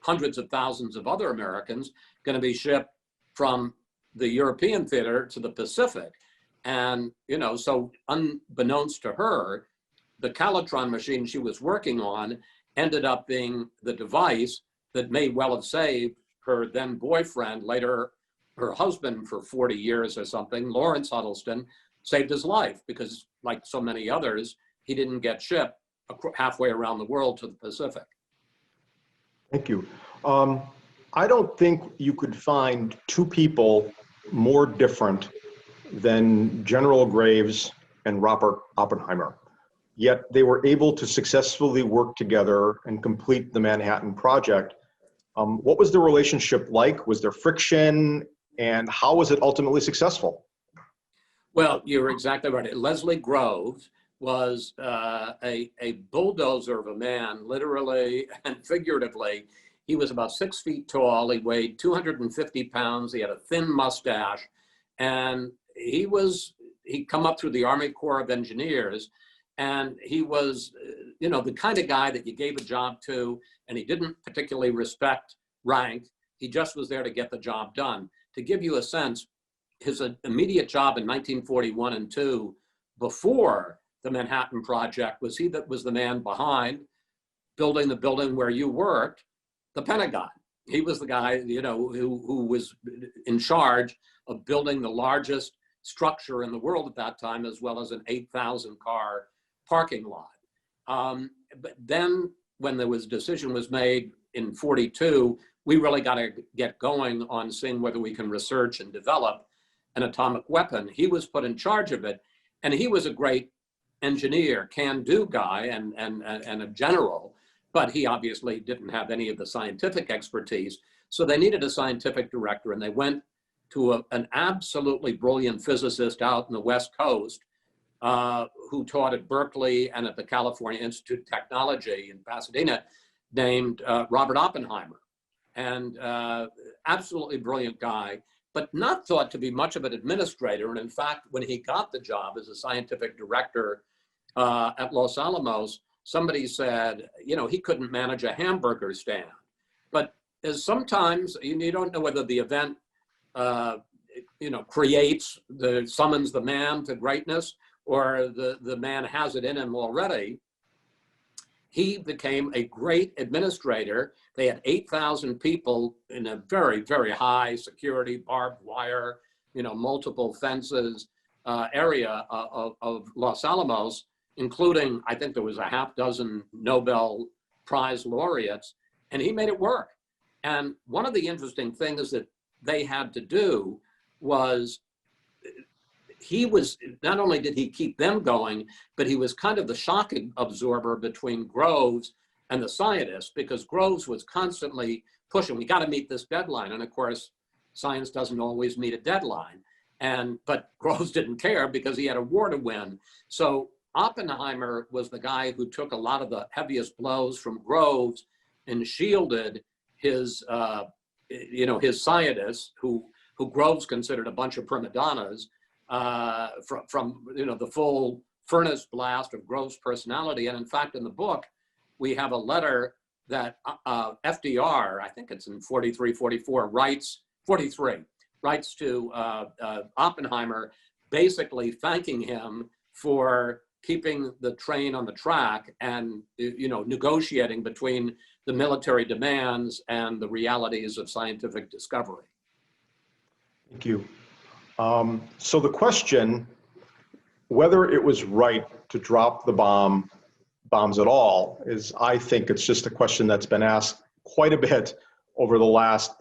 Speaker 9: hundreds of thousands of other Americans, going to be shipped from the European theater to the Pacific. And, you know, so unbeknownst to her, the Calitron machine she was working on ended up being the device that may well have saved her then boyfriend, later her husband for 40 years or something, Lawrence Huddleston, saved his life because, like so many others, he didn't get shipped halfway around the world to the Pacific.
Speaker 1: Thank you. I don't think you could find two people more different than General Graves and Robert Oppenheimer. Yet they were able to successfully work together and complete the Manhattan Project. What was the relationship like? Was there friction? And how was it ultimately successful?
Speaker 9: Well, you're exactly right. Leslie Groves was a bulldozer of a man, literally and figuratively. He was about 6 feet tall. He weighed 250 pounds. He had a thin mustache. And he'd come up through the Army Corps of Engineers. And he was, you know, the kind of guy that you gave a job to, and he didn't particularly respect rank. He just was there to get the job done. To give you a sense, his immediate job in 1941 and 2, before the Manhattan Project, was he that was the man behind building the building where you worked, the Pentagon. He was the guy, you know, who was in charge of building the largest structure in the world at that time, as well as an 8,000 car parking lot. But then when there was decision was made in 42, we really got to get going on seeing whether we can research and develop an atomic weapon. He was put in charge of it, and he was a great engineer, can-do guy, and a general, but he obviously didn't have any of the scientific expertise. So they needed a scientific director, and they went to an absolutely brilliant physicist out in the West Coast who taught at Berkeley and at the California Institute of Technology in Pasadena, named Robert Oppenheimer. And absolutely brilliant guy, but not thought to be much of an administrator. And in fact, when he got the job as a scientific director at Los Alamos, somebody said, you know, he couldn't manage a hamburger stand. But as sometimes you don't know whether the event, you know, summons the man to greatness, or the man has it in him already. He became a great administrator. They had 8,000 people in a very, very high security, barbed wire, you know, multiple fences area of Los Alamos, including, I think there was a half dozen Nobel Prize laureates, and he made it work. And one of the interesting things that they had to do was, not only did he keep them going, but he was kind of the shock absorber between Groves and the scientists, because Groves was constantly pushing, we got to meet this deadline. And of course, science doesn't always meet a deadline. But Groves didn't care because he had a war to win. So Oppenheimer was the guy who took a lot of the heaviest blows from Groves and shielded his, you know, his scientists, who Groves considered a bunch of prima donnas, from you know, the full furnace blast of Groves' personality. And in fact, in the book, we have a letter that FDR, I think it's in 43, 44, writes to Oppenheimer, basically thanking him for keeping the train on the track and, you know, negotiating between the military demands and the realities of scientific discovery.
Speaker 1: Thank you. So the question, whether it was right to drop the bombs at all, is, I think it's just a question that's been asked quite a bit over the last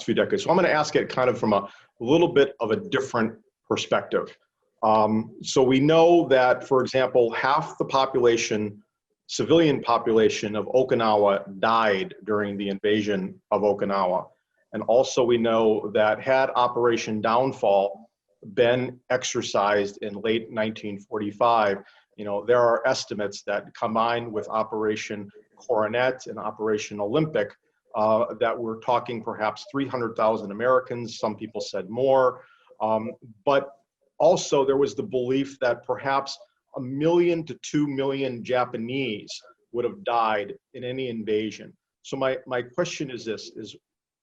Speaker 1: few decades. So I'm going to ask it kind of from a little bit of a different perspective. So we know that, for example, half the population, civilian population of Okinawa died during the invasion of Okinawa. And also we know that had Operation Downfall been exercised in late 1945, you know, there are estimates that combined with Operation Coronet and Operation Olympic, that we're talking perhaps 300,000 Americans. Some people said more. But also there was the belief that perhaps 1 million to 2 million Japanese would have died in any invasion. So my question is this,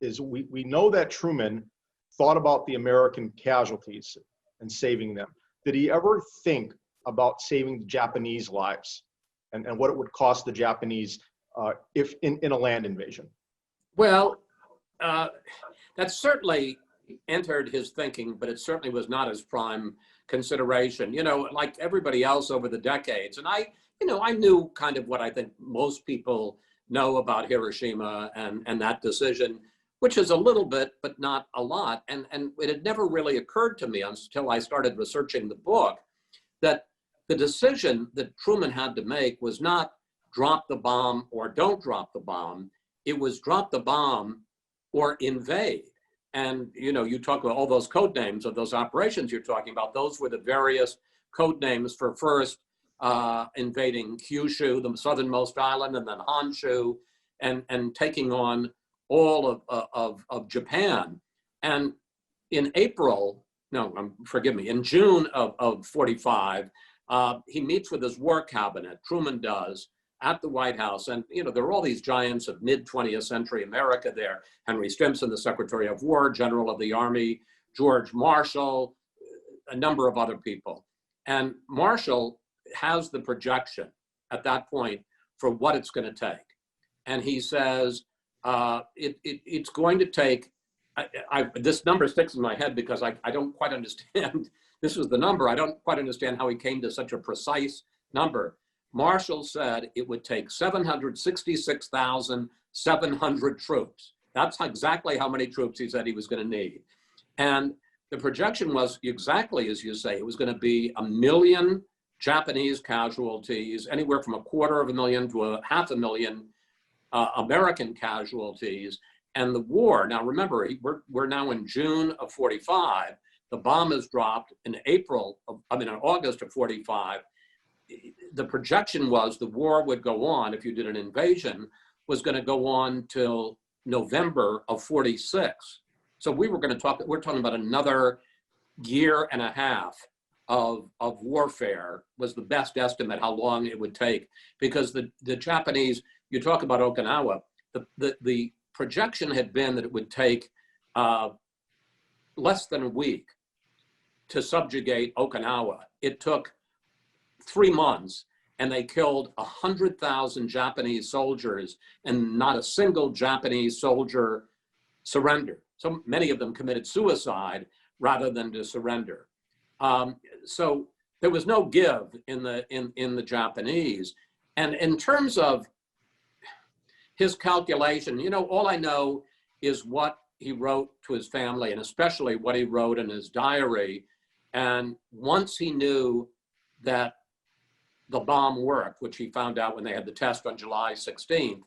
Speaker 1: is we know that Truman thought about the American casualties and saving them. Did he ever think about saving the Japanese lives and what it would cost the Japanese if in a land invasion?
Speaker 9: Well, that certainly entered his thinking, but it certainly was not his prime consideration. You know, like everybody else over the decades, and I knew kind of what I think most people know about Hiroshima and that decision, which is a little bit, but not a lot. And it had never really occurred to me until I started researching the book that the decision that Truman had to make was not drop the bomb or don't drop the bomb. It was drop the bomb or invade. And, you know, you talk about all those code names of those operations you're talking about. Those were the various code names for first invading Kyushu, the southernmost island, and then Honshu, and taking on all of Japan. And in in June of 45, he meets with his war cabinet, Truman does, at the White House. And, you know, there are all these giants of mid-20th century America there. Henry Stimson, the Secretary of War, General of the Army, George Marshall, a number of other people. And Marshall has the projection at that point for what it's going to take. And he says, it's going to take, this number sticks in my head because I don't quite understand, this was the number, I don't quite understand how he came to such a precise number. Marshall said it would take 766,700 troops. That's exactly how many troops he said he was going to need. And the projection was exactly as you say, it was going to be 1 million Japanese casualties, anywhere from 250,000 to 500,000 American casualties. And the war, now remember, we're now in June of 45. The bomb is dropped in August of 45. The projection was the war would go on, if you did an invasion, was going to go on till November of 46. So we're talking about another year and a half of warfare was the best estimate how long it would take, because the Japanese, you talk about Okinawa, the projection had been that it would take less than a week to subjugate Okinawa. It took 3 months, and they killed 100,000 Japanese soldiers, and not a single Japanese soldier surrendered. So many of them committed suicide rather than to surrender. So there was no give in the Japanese. And in terms of his calculation, you know, all I know is what he wrote to his family, and especially what he wrote in his diary. And once he knew that the bomb worked, which he found out when they had the test on July 16th,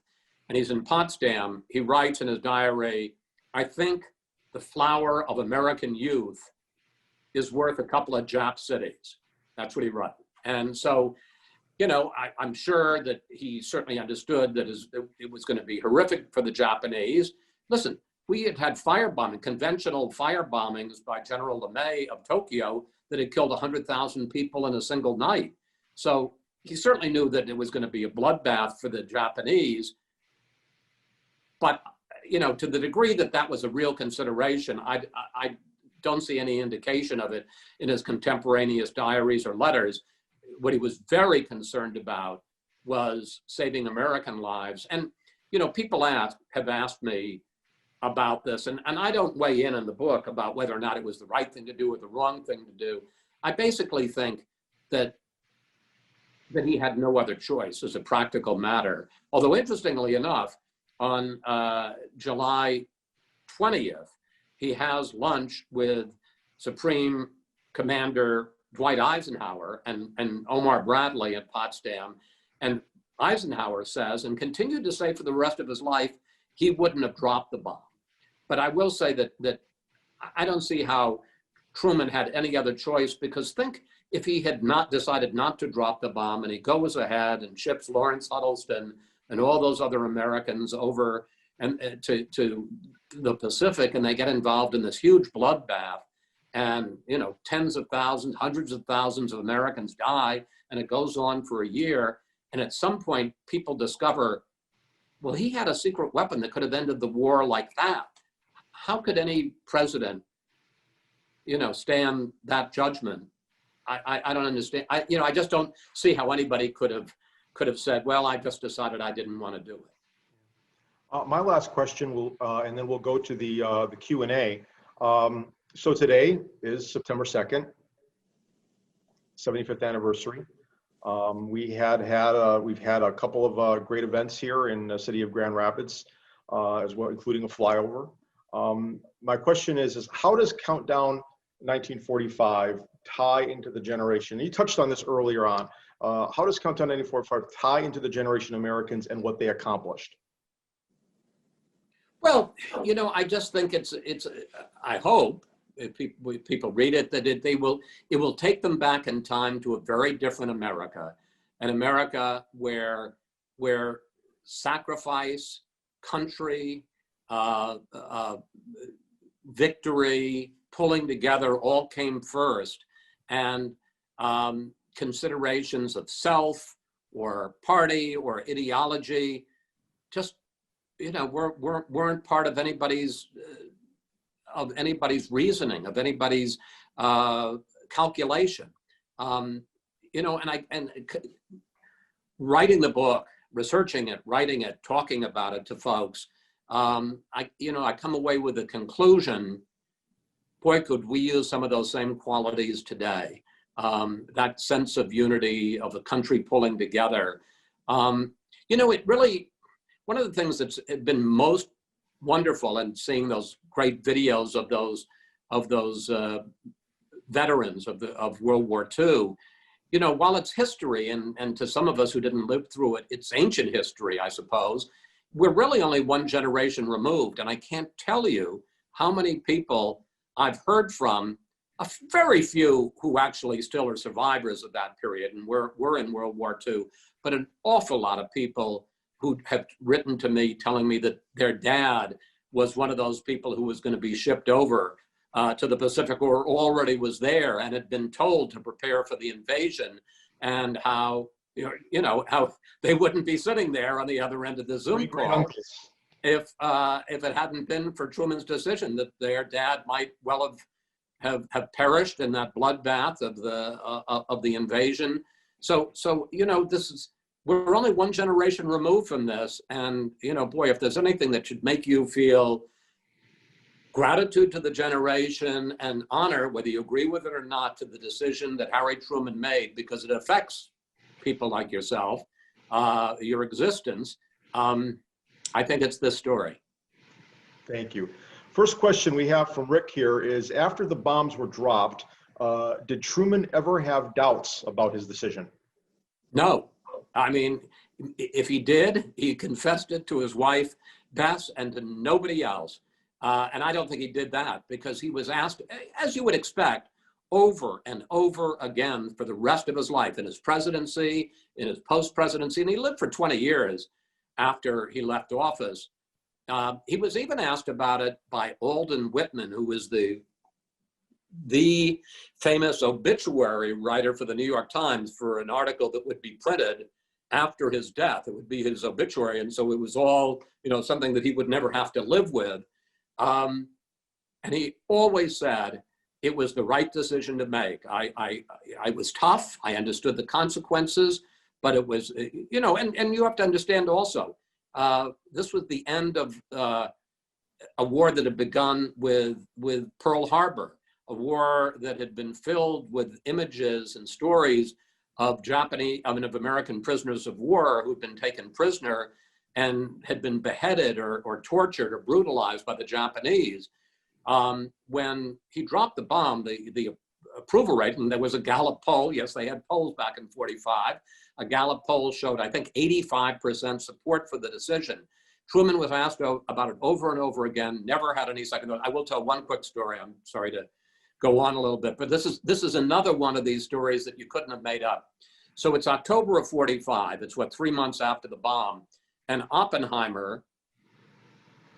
Speaker 9: and he's in Potsdam, he writes in his diary, "I think the flower of American youth is worth a couple of Jap cities." That's what he wrote. And so, you know, I'm sure that he certainly understood that it was going to be horrific for the Japanese. Listen, we had had firebombing, conventional firebombings by General LeMay of Tokyo that had killed 100,000 people in a single night. So he certainly knew that it was going to be a bloodbath for the Japanese. But, you know, to the degree that that was a real consideration, I don't see any indication of it in his contemporaneous diaries or letters. What he was very concerned about was saving American lives. And, you know, people have asked me about this, and I don't weigh in the book about whether or not it was the right thing to do or the wrong thing to do. I basically think that he had no other choice as a practical matter. Although, interestingly enough, on July 20th, he has lunch with Supreme Commander Dwight Eisenhower and Omar Bradley at Potsdam. And Eisenhower says, and continued to say for the rest of his life, he wouldn't have dropped the bomb. But I will say that I don't see how Truman had any other choice, because think if he had not decided not to drop the bomb, and he goes ahead and ships Lawrence Huddleston and all those other Americans over and to the Pacific, and they get involved in this huge bloodbath, and, you know, tens of thousands, hundreds of thousands of Americans die, and it goes on for a year. And at some point, people discover, well, he had a secret weapon that could have ended the war like that. How could any president, you know, stand that judgment? I don't understand. I just don't see how anybody could have said, well, I just decided I didn't want to do it.
Speaker 1: My last question will, and then we'll go to the Q&A. So today is September 2nd, 75th anniversary. We've had a couple of great events here in the city of Grand Rapids, as well, including a flyover. My question is how does Countdown 1945 tie into the generation? You touched on this earlier on. How does Countdown 1945 tie into the generation of Americans and what they accomplished?
Speaker 9: Well, you know, I just think it's. I hope if people read it that it will take them back in time to a very different America, an America where sacrifice, country, victory, pulling together all came first, and considerations of self or party or ideology just, you know, weren't part of anybody's reasoning, of anybody's calculation. You know, and writing the book, researching it, writing it, talking about it to folks, I come away with the conclusion, boy, could we use some of those same qualities today. That sense of unity, of the country pulling together. You know, it really, one of the things that's been most wonderful in seeing those great videos of those veterans of World War II, you know, while it's history, and to some of us who didn't live through it, it's ancient history, I suppose, we're really only one generation removed. And I can't tell you how many people I've heard from, a very few who actually still are survivors of that period, and we're in World War II, but an awful lot of people who have written to me telling me that their dad was one of those people who was going to be shipped over to the Pacific, or already was there and had been told to prepare for the invasion, and how how they wouldn't be sitting there on the other end of the Zoom call if it hadn't been for Truman's decision that their dad might well have perished in that bloodbath of the invasion. So we're only one generation removed from this, and boy, if there's anything that should make you feel gratitude to the generation and honor, whether you agree with it or not, to the decision that Harry Truman made, because it affects people like yourself, your existence, I think it's this story.
Speaker 1: Thank you. First question we have from Rick here is, after the bombs were dropped, did Truman ever have doubts about his decision?
Speaker 9: No. I mean, if he did, he confessed it to his wife, Bess, and to nobody else. And I don't think he did that, because he was asked, as you would expect, over and over again for the rest of his life, in his presidency, in his post-presidency, and he lived for 20 years after he left office. He was even asked about it by Alden Whitman, who was the famous obituary writer for the New York Times, for an article that would be printed after his death. It would be his obituary, and so it was all something that he would never have to live with. And he always said it was the right decision to make. I was tough. I understood the consequences, but it was, and you have to understand also, this was the end of a war that had begun with Pearl Harbor, a war that had been filled with images and stories of American prisoners of war who'd been taken prisoner and had been beheaded or tortured or brutalized by the Japanese. When he dropped the bomb, the approval rate, and there was a Gallup poll, yes, they had polls back in 45, a Gallup poll showed, I think, 85% support for the decision. Truman was asked about it over and over again, never had any second thought. I will tell one quick story. I'm sorry to go on a little bit, but this is another one of these stories that you couldn't have made up. So it's October of 45. It's 3 months after the bomb. And Oppenheimer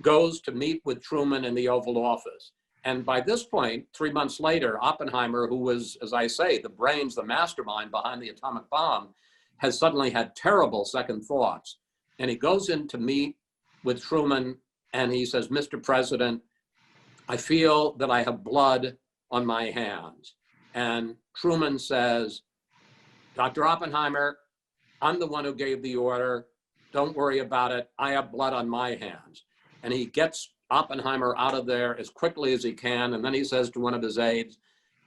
Speaker 9: goes to meet with Truman in the Oval Office. And by this point, 3 months later, Oppenheimer, who was, as I say, the brains, the mastermind behind the atomic bomb, has suddenly had terrible second thoughts. And he goes in to meet with Truman, and he says, "Mr. President, I feel that I have blood on my hands." And Truman says, "Dr. Oppenheimer, I'm the one who gave the order. Don't worry about it. I have blood on my hands." And he gets Oppenheimer out of there as quickly as he can. And then he says to one of his aides,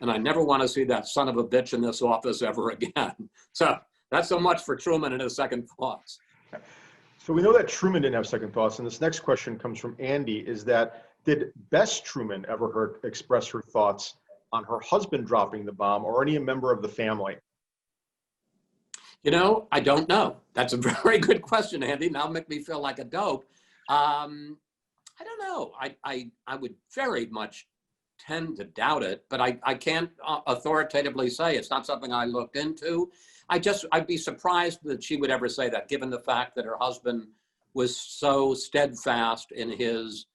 Speaker 9: "And I never want to see that son of a bitch in this office ever again." So that's so much for Truman and his second thoughts.
Speaker 1: So we know that Truman didn't have second thoughts. And this next question comes from Andy, is that, did Bess Truman ever express her thoughts on her husband dropping the bomb, or any member of the family?
Speaker 9: I don't know. That's a very good question, Andy. Now make me feel like a dope. I don't know. I would very much tend to doubt it, but I can't authoritatively say. It's not something I looked into. I'd be surprised that she would ever say that, given the fact that her husband was so steadfast in his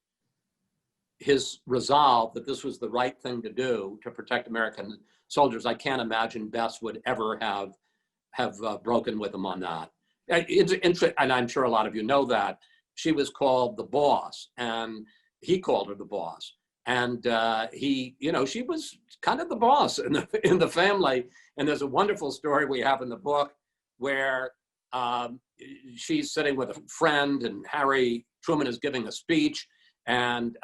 Speaker 9: resolve that this was the right thing to do to protect American soldiers. I can't imagine Bess would ever have broken with him on that. And I'm sure a lot of you know that she was called the boss, and he called her the boss. And she was kind of the boss in the family. And there's a wonderful story we have in the book where she's sitting with a friend, and Harry Truman is giving a speech, and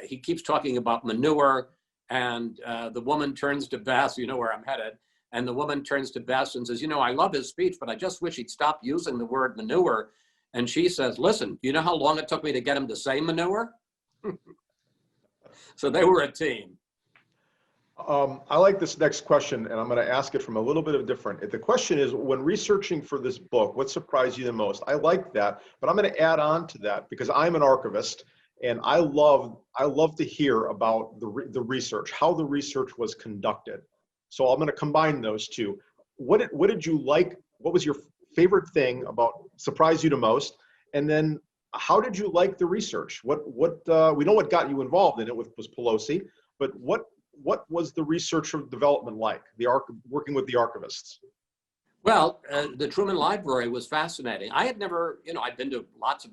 Speaker 9: he keeps talking about manure. And the woman turns to Bess, you know where I'm headed. And the woman turns to Bess and says, "I love his speech, but I just wish he'd stop using the word manure." And she says, "Listen, you know how long it took me to get him to say manure?" So they were a team.
Speaker 1: I like this next question, and I'm going to ask it from a little bit of different. The question is, when researching for this book, what surprised you the most? I like that, but I'm going to add on to that because I'm an archivist, and I love to hear about the research, how the research was conducted. So I'm going to combine those two. What did you like? What was your favorite thing surprised you the most? And then how did you like the research? We know what got you involved in it was Pelosi, but what was the research and development like, working with the archivists?
Speaker 9: Well, the Truman Library was fascinating. I had never, I'd been to lots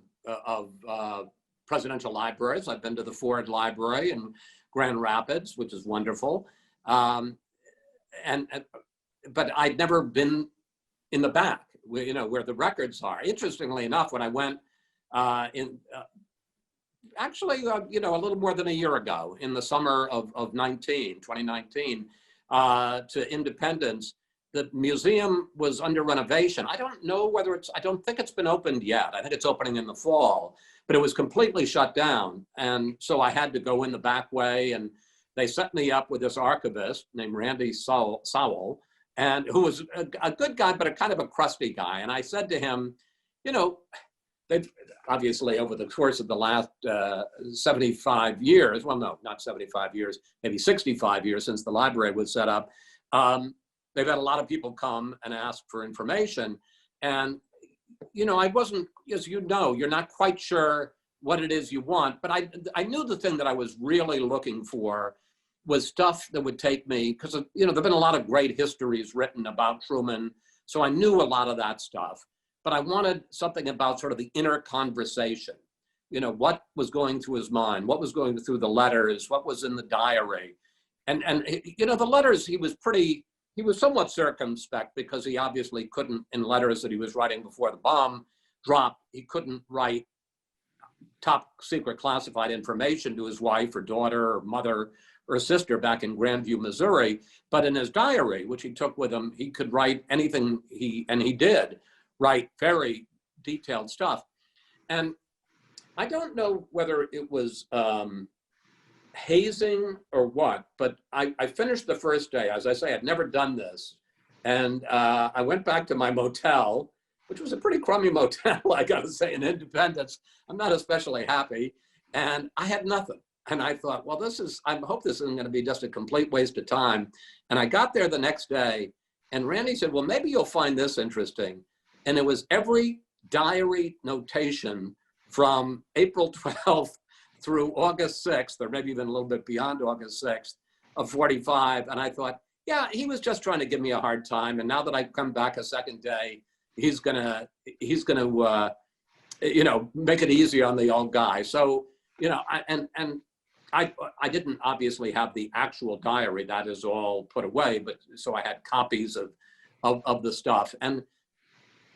Speaker 9: of presidential libraries. I've been to the Ford Library in Grand Rapids, which is wonderful. But I'd never been in the back, where the records are. Interestingly enough, when I went actually, a little more than a year ago, in the summer of 2019, to Independence, the museum was under renovation. I don't know whether I don't think it's been opened yet. I think it's opening in the fall, but it was completely shut down. And so I had to go in the back way, and they set me up with this archivist named Randy Sowell, and who was a good guy, but a kind of a crusty guy. And I said to him, they've obviously over the course of the last 75 years, well, no, not 75 years, maybe 65 years since the library was set up, they've had a lot of people come and ask for information. And, I wasn't, as you're not quite sure what it is you want, but I knew the thing that I was really looking for was stuff that would take me, because, there've been a lot of great histories written about Truman, so I knew a lot of that stuff. But I wanted something about sort of the inner conversation, what was going through his mind, what was going through the letters, what was in the diary. And the letters, he was somewhat circumspect, because he obviously couldn't, in letters that he was writing before the bomb dropped, he couldn't write top secret classified information to his wife or daughter or mother or sister back in Grandview, Missouri. But in his diary, which he took with him, he could write anything and he did write very detailed stuff. And I don't know whether it was hazing or what, but I finished the first day. As I say, I'd never done this. And I went back to my motel, which was a pretty crummy motel, I gotta say, in Independence. I'm not especially happy. And I had nothing. And I thought, well, I hope this isn't gonna be just a complete waste of time. And I got there the next day, and Randy said, well, maybe you'll find this interesting. And it was every diary notation from April 12th through August 6th, or maybe even a little bit beyond August 6th of 45. And I thought, yeah, he was just trying to give me a hard time. And now that I come back a second day, he's gonna make it easy on the old guy. So, I didn't obviously have the actual diary, that is all put away, but so I had copies of the stuff.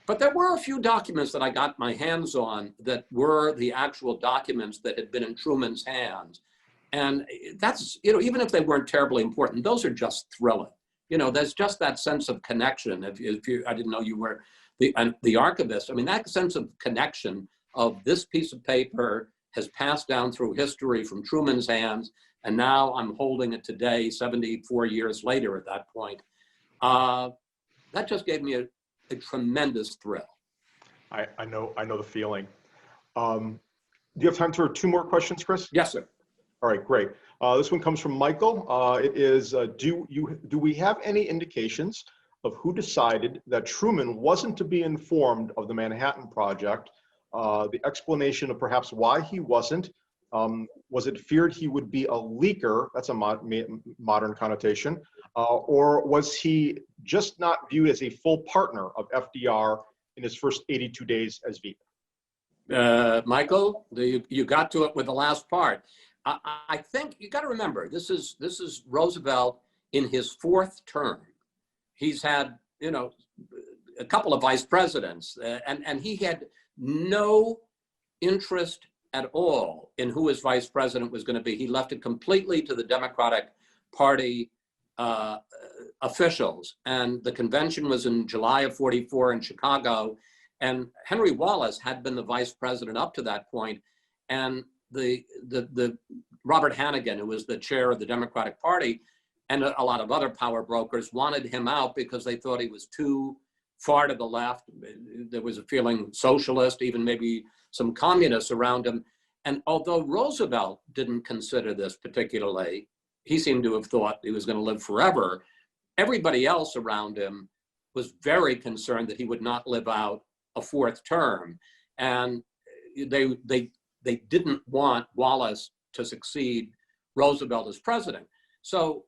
Speaker 9: But there were a few documents that I got my hands on that were the actual documents that had been in Truman's hands. And that's, even if they weren't terribly important, those are just thrilling. There's just that sense of connection. I didn't know you were the archivist. I mean, that sense of connection of this piece of paper has passed down through history from Truman's hands, and now I'm holding it today, 74 years later at that point. That just gave me a tremendous thrill.
Speaker 1: I know the feeling. Do you have time for 2 more questions, Chris?
Speaker 9: Yes, sir.
Speaker 1: All right, great. This one comes from Michael. It is, do we have any indications of who decided that Truman wasn't to be informed of the Manhattan Project? The explanation of perhaps why he wasn't, was it feared he would be a leaker? That's a modern connotation. Or was he just not viewed as a full partner of FDR in his first 82 days as VP?
Speaker 9: Michael, you got to it with the last part. I think you got to remember, this is Roosevelt in his 4th term. He's had, a couple of vice presidents, and he had no interest at all in who his vice president was going to be. He left it completely to the Democratic Party officials. And the convention was in July of 44 in Chicago. And Henry Wallace had been the vice president up to that point. And the Robert Hannigan, who was the chair of the Democratic Party, and a lot of other power brokers wanted him out because they thought he was too far to the left. There was a feeling socialist, even maybe some communists around him. And although Roosevelt didn't consider this particularly, he seemed to have thought he was going to live forever. Everybody else around him was very concerned that he would not live out a 4th term. And they didn't want Wallace to succeed Roosevelt as president. So,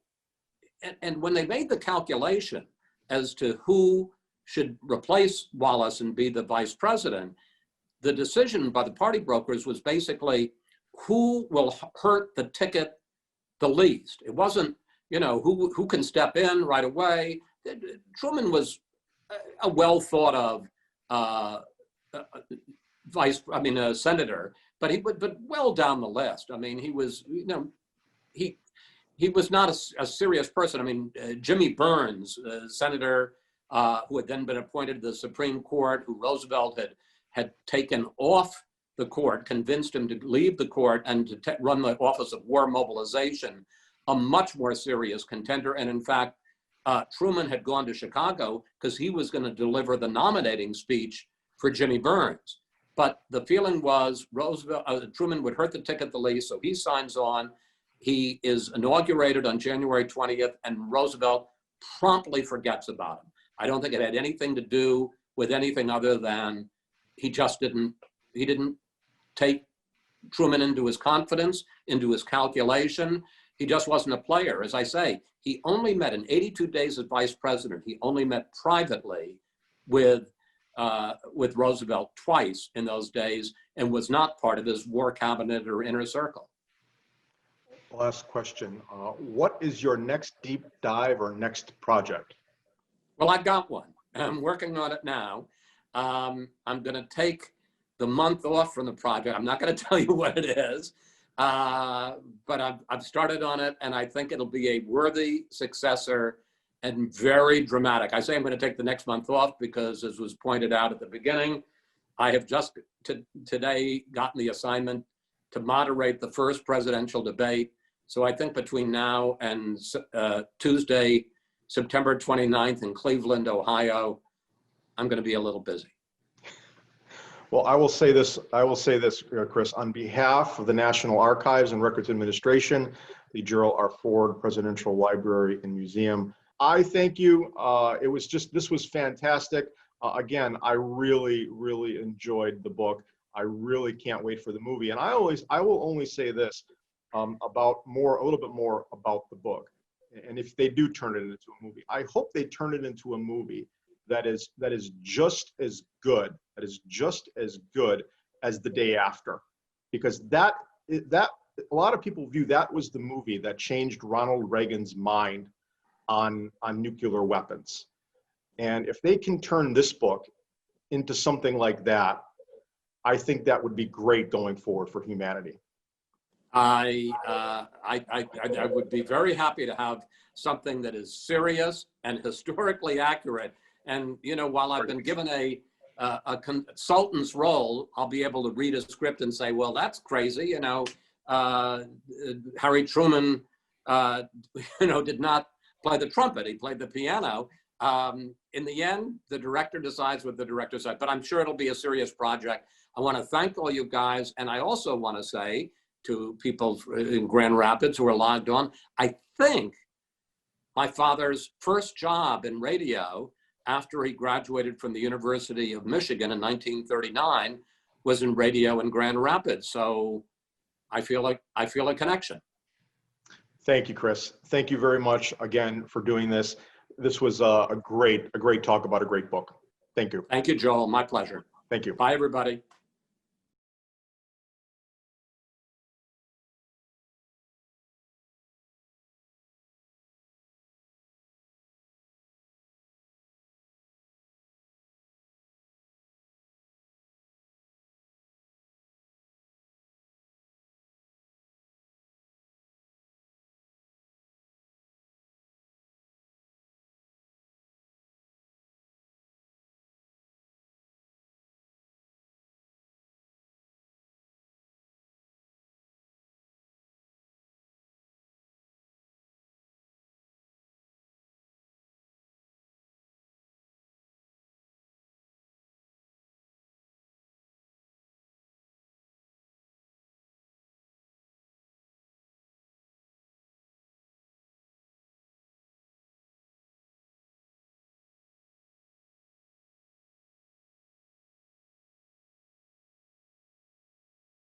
Speaker 9: and when they made the calculation as to who should replace Wallace and be the vice president, the decision by the party brokers was basically who will hurt the ticket the least. It wasn't, you know, who can step in right away. Truman was a well thought of senator, but well down the list. I mean, he was, you know, he was not a serious person. I mean, Jimmy Burns, senator who had then been appointed to the Supreme Court, who Roosevelt had taken off the court, convinced him to leave the court and to run the Office of War Mobilization, a much more serious contender. And in fact, Truman had gone to Chicago because he was going to deliver the nominating speech for Jimmy Burns. But the feeling was Truman would hurt the ticket the least, so he signs on. He is inaugurated on January 20th, and Roosevelt promptly forgets about him. I don't think it had anything to do with anything other than he didn't take Truman into his confidence, into his calculation. He just wasn't a player. As I say, he only met in 82 days as vice president. He only met privately with Roosevelt twice in those days and was not part of his war cabinet or inner circle.
Speaker 1: Last question. What is your next deep dive or next project?
Speaker 9: Well, I've got one. I'm working on it now. I'm going to take the month off from the project. I'm not going to tell you what it is, but I've started on it, and I think it'll be a worthy successor and very dramatic. I say I'm going to take the next month off because, as was pointed out at the beginning, I have just today gotten the assignment to moderate the first presidential debate. So I think between now and Tuesday, September 29th in Cleveland, Ohio, I'm going to be a little busy.
Speaker 1: Well, I will say this, Chris, on behalf of the National Archives and Records Administration, the Gerald R. Ford Presidential Library and Museum, I thank you. This was fantastic. Again, I really, really enjoyed the book. I really can't wait for the movie. And I will only say this a little bit more about the book. And if they do turn it into a movie, I hope they turn it into a movie that is just as good, as The Day After, because that a lot of people view that was the movie that changed Ronald Reagan's mind on nuclear weapons. And if they can turn this book into something like that, I think that would be great going forward for humanity.
Speaker 9: I would be very happy to have something that is serious and historically accurate. And, you know, while I've been given a consultant's role, I'll be able to read a script and say, well, that's crazy. You know, Harry Truman, did not play the trumpet. He played the piano. In the end, the director decides what the director said, but I'm sure it'll be a serious project. I want to thank all you guys. And I also want to say to people in Grand Rapids who are logged on, I think my father's first job in radio after he graduated from the University of Michigan in 1939 was in radio in Grand Rapids. So I feel a connection.
Speaker 1: Thank you, Chris. Thank you very much again for doing this. This was a great talk about a great book. Thank you.
Speaker 9: Thank you, Joel. My pleasure.
Speaker 1: Thank you.
Speaker 9: Bye, everybody.